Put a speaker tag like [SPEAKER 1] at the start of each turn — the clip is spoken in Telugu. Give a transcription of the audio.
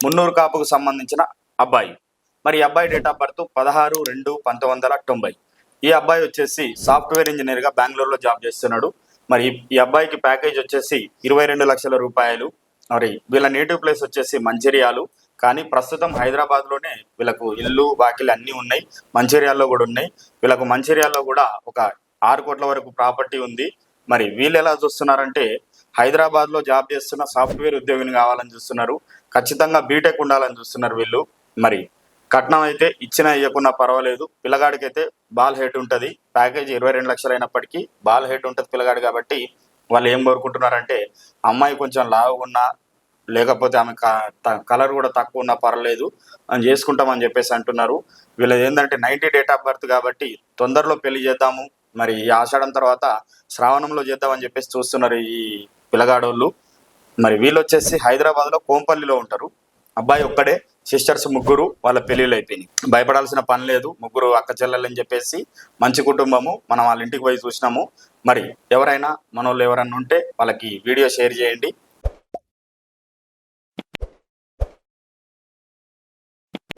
[SPEAKER 1] మున్నూరు కాపుకు సంబంధించిన అబ్బాయి. మరి ఈ అబ్బాయి డేట్ ఆఫ్ బర్త్ 16/2/1990. ఈ అబ్బాయి వచ్చేసి సాఫ్ట్వేర్ ఇంజనీర్గా బెంగళూరులో జాబ్ చేస్తున్నాడు. మరి ఈ అబ్బాయికి ప్యాకేజ్ వచ్చేసి 22 లక్షల రూపాయలు. మరి వీళ్ళ నేటివ్ ప్లేస్ వచ్చేసి మంచిర్యాలు, కానీ ప్రస్తుతం హైదరాబాద్లోనే వీళ్ళకు ఇల్లు వాకిలు అన్నీ ఉన్నాయి. మంచిర్యాలలో కూడా ఉన్నాయి. వీళ్ళకు మంచిర్యాలలో కూడా ఒక 6 కోట్ల వరకు ప్రాపర్టీ ఉంది. మరి వీళ్ళు ఎలా చూస్తున్నారంటే హైదరాబాద్లో జాబ్ చేస్తున్న సాఫ్ట్వేర్ ఉద్యోగిని కావాలని చూస్తున్నారు. ఖచ్చితంగా బీటెక్ ఉండాలని చూస్తున్నారు వీళ్ళు. మరి కట్నం అయితే ఇచ్చినా ఇవ్వకున్నా పర్వాలేదు, పిల్లగాడికి అయితే బాల్ హెడ్ ఉంటుంది. ప్యాకేజ్ 22 లక్షలు అయినప్పటికీ బాల్ హెడ్ ఉంటుంది పిల్లగాడు. కాబట్టి వాళ్ళు ఏం కోరుకుంటున్నారంటే అమ్మాయి కొంచెం లావుగా ఉన్నా, లేకపోతే ఆమె కలర్ కూడా తక్కువ ఉన్నా పర్వాలేదు అని చేసుకుంటామని చెప్పేసి అంటున్నారు. వీళ్ళది ఏంటంటే 90 డేట్ ఆఫ్ బర్త్ కాబట్టి తొందరలో పెళ్లి చేద్దాము, మరి ఈ ఆషాఢం తర్వాత శ్రావణంలో చేద్దామని చెప్పేసి చూస్తున్నారు ఈ పిల్లగాడోళ్ళు. మరి వీళ్ళు వచ్చేసి హైదరాబాద్లో కోంపల్లిలో ఉంటారు. అబ్బాయి ఒక్కడే, సిస్టర్స్ ముగ్గురు, వాళ్ళ పెళ్ళిళ్ళు అయిపోయినాయి. భయపడాల్సిన పని లేదు, ముగ్గురు అక్క చెల్లెలని చెప్పేసి మంచి కుటుంబము. మనం వాళ్ళ ఇంటికి పోయి చూసినాము. మరి ఎవరైనా మనోళ్ళు ఎవరైనా ఉంటే వాళ్ళకి వీడియో షేర్ చేయండి.